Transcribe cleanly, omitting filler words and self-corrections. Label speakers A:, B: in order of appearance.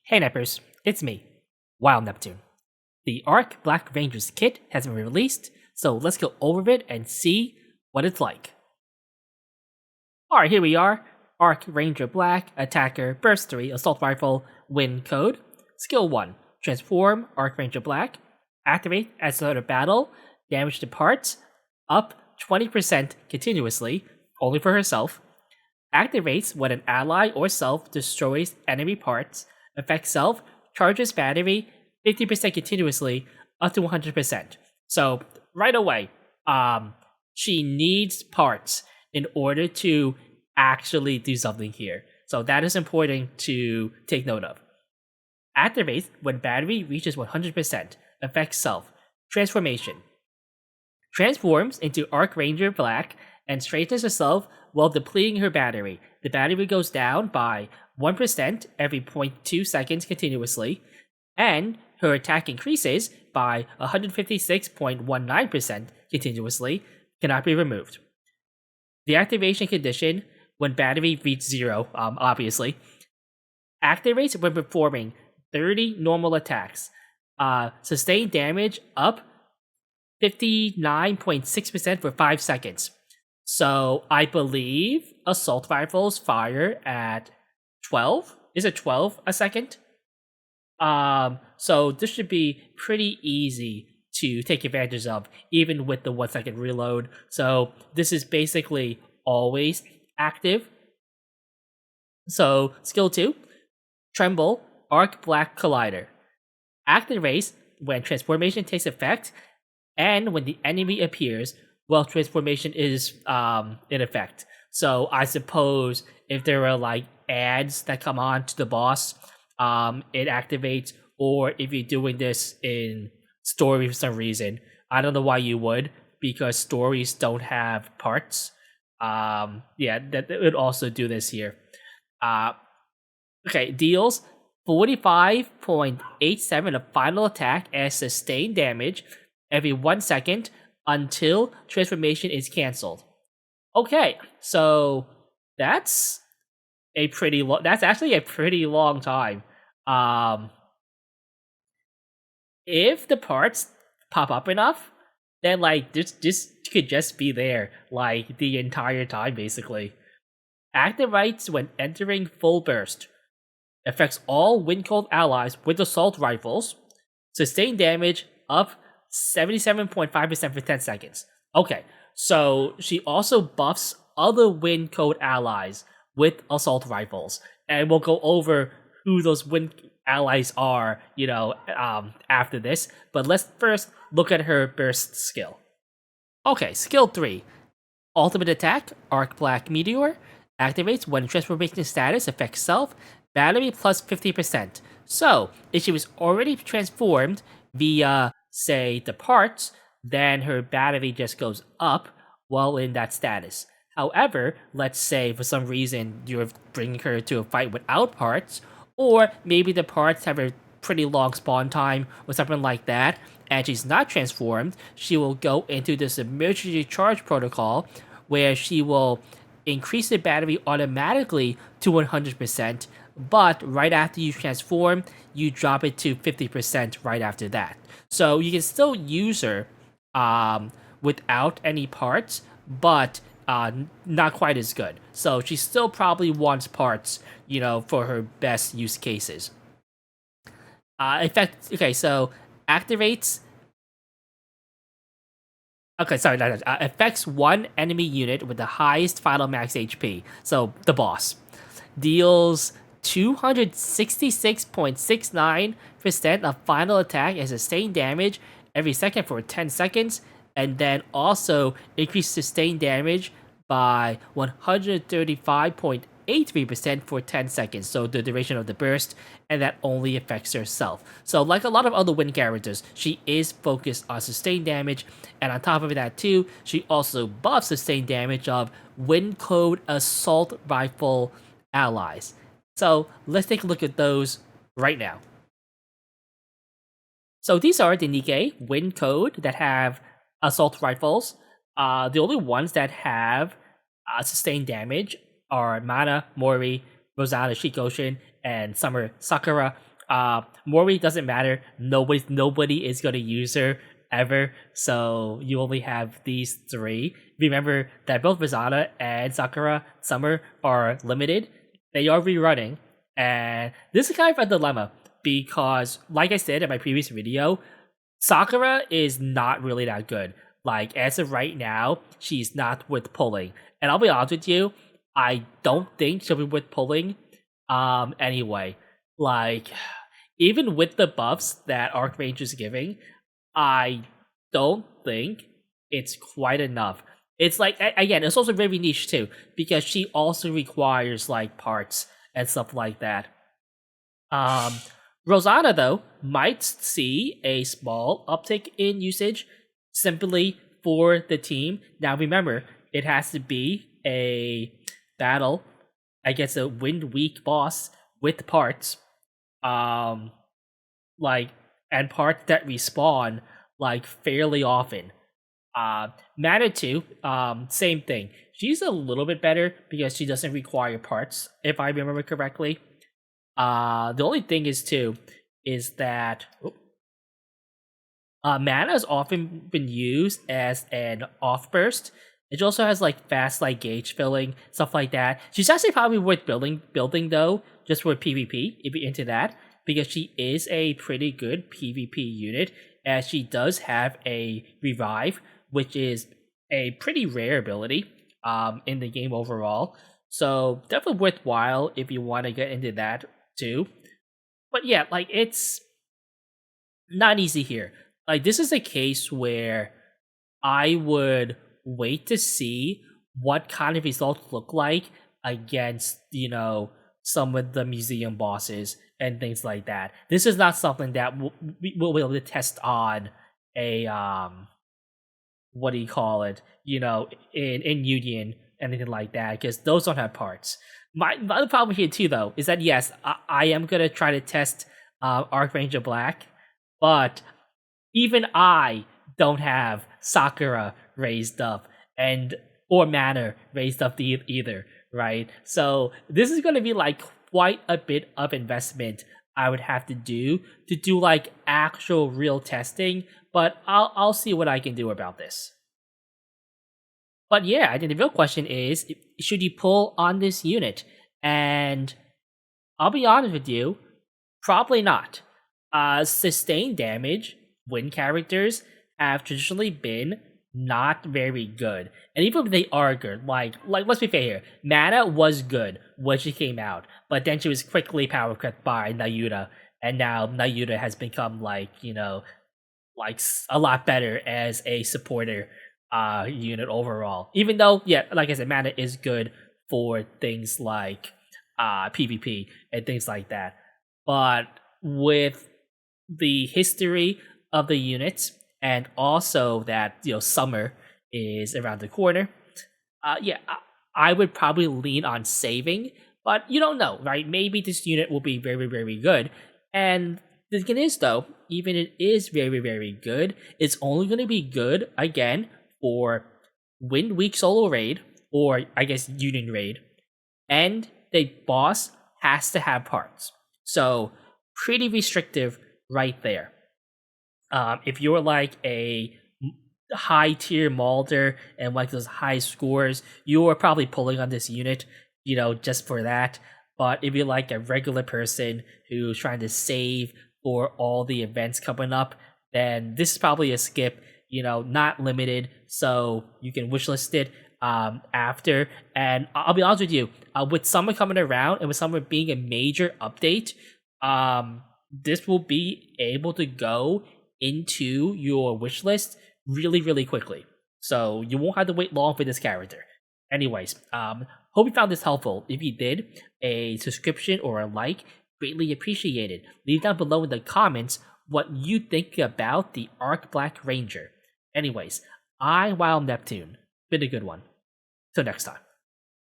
A: Hey Neppers, it's me, Wild Neptune. The Arc Black Rangers kit has been released, so let's go over it and see what it's like. Alright, here we are. Arc Ranger Black, Attacker, Burst 3, Assault Rifle, Win Code. Skill 1, Transform Arc Ranger Black. Activate at start of battle, damage to parts, up 20% continuously, only for herself. Activates when an ally or self destroys enemy parts. Affects self, charges battery 50% continuously, up to 100%. So, right away, she needs parts in order to actually do something here. So that is important to take note of. Activates when battery reaches 100%. Affects self. Transformation. Transforms into Arc Ranger Black and strengthens herself while depleting her battery. The battery goes down by 1% every 0.2 seconds continuously, and her attack increases by 156.19% continuously, cannot be removed. The activation condition, when battery reaches 0, obviously, activates when performing 30 normal attacks. Sustained damage up 59.6% for 5 seconds. So I believe assault rifles fire at 12. Is it 12 a second? So this should be pretty easy to take advantage of, even with the 1 second reload. So this is basically always active. So skill 2, Tremble Arc Black Collider. Activates when transformation takes effect and when the enemy appears while transformation is in effect. So I suppose if there are like ads that come on to the boss, it activates, or if you're doing this in story for some reason. I don't know why you would, because stories don't have parts. That it would also do this here. Okay, deals 45.87 of final attack as sustained damage every 1 second until transformation is cancelled. Okay, so that's actually a pretty long time. If the parts pop up enough, then like this could just be there like the entire time basically. Activates when entering full burst. Affects all wind cold allies with assault rifles. Sustained damage up 77.5% for 10 seconds. Okay, so she also buffs other wind code allies with assault rifles. And we'll go over who those wind allies are, after this. But let's first look at her burst skill. Okay, skill 3. Ultimate attack, Arc Black Meteor. Activates when transformation status affects self. Battery plus 50%. So, if she was already transformed via, say, the parts, then her battery just goes up while in that status. However, let's say for some reason you're bringing her to a fight without parts, or maybe the parts have a pretty long spawn time or something like that, and she's not transformed, she will go into this emergency charge protocol where she will increase the battery automatically to 100%, but right after you transform, you drop it to 50% right after that. So you can still use her without any parts, but not quite as good. So she still probably wants parts, for her best use cases. So activates. Okay, sorry, no. Affects one enemy unit with the highest final max HP. So the boss deals 266.69% of final attack and sustained damage every second for 10 seconds, and then also increase sustained damage by 135.83% for 10 seconds, so the duration of the burst, and that only affects herself. So like a lot of other Wind characters, she is focused on sustained damage, and on top of that too, she also buffs sustained damage of Wind Code Assault Rifle allies. So let's take a look at those right now. So these are the Nikke Wind Code that have assault rifles. The only ones that have sustained damage are Mana, Mori, Rosana, Shikoshin, and Summer Sakura. Mori doesn't matter. Nobody is gonna use her ever. So you only have these three. Remember that both Rizana and Sakura Summer are limited. They are rerunning, and this is kind of a dilemma because, like I said in my previous video, Sakura is not really that good. Like, as of right now, she's not worth pulling. And I'll be honest with you, I don't think she'll be worth pulling. Anyway, like, even with the buffs that Archranger's giving, I don't think it's quite enough. It's like, again, it's also very niche too, because she also requires like parts and stuff like that. Rosanna, though, might see a small uptick in usage simply for the team. Now, remember, it has to be a battle against a Wind Weak boss with parts, like, and parts that respawn like fairly often. Manitou, same thing. She's a little bit better because she doesn't require parts, if I remember correctly. The only thing is that mana has often been used as an off burst. It also has like fast like gauge filling, stuff like that. She's actually probably worth building though, just for PvP if you're into that, because she is a pretty good PvP unit, as she does have a revive, which is a pretty rare ability in the game overall. So definitely worthwhile if you want to get into that too. But yeah, like, it's not easy here. Like, this is a case where I would wait to see what kind of results look like against, some of the museum bosses and things like that. This is not something that we'll be able to test on a what do you call it? In Union, anything like that, because those don't have parts. My other problem here too, though, is that yes, I am gonna try to test Archranger Black, but even I don't have Sakura raised up or Mana raised up either, right? So this is gonna be like quite a bit of investment I would have to do like actual real testing, but I'll see what I can do about this. But yeah, I think the real question is, should you pull on this unit? And I'll be honest with you, probably not. Sustained damage, win characters have traditionally been not very good. And even if they are good, like let's be fair here, Mana was good when she came out, but then she was quickly power cut by Nayuta, and now Nayuta has become like a lot better as a supporter unit overall. Even though, yeah, like I said, Mana is good for things like PvP and things like that. But with the history of the units, and also that summer is around the corner, I would probably lean on saving. But you don't know, right? Maybe this unit will be very, very good. And the thing is, though, even it is very, very good, it's only going to be good again for Wind Week solo raid, or I guess Union raid, and the boss has to have parts. So pretty restrictive right there. If you're like a high tier Malder and like those high scores, you are probably pulling on this unit, just for that. But if you're like a regular person who's trying to save for all the events coming up, then this is probably a skip. Not limited, so you can wishlist it after. And I'll be honest with you, with summer coming around and with summer being a major update, this will be able to go into your wishlist really, really quickly. So you won't have to wait long for this character. Anyways, hope you found this helpful. If you did, a subscription or a like, greatly appreciated. Leave down below in the comments what you think about the Arc Black Ranger. Anyways, Wild Neptune. Been a good one. Till next time.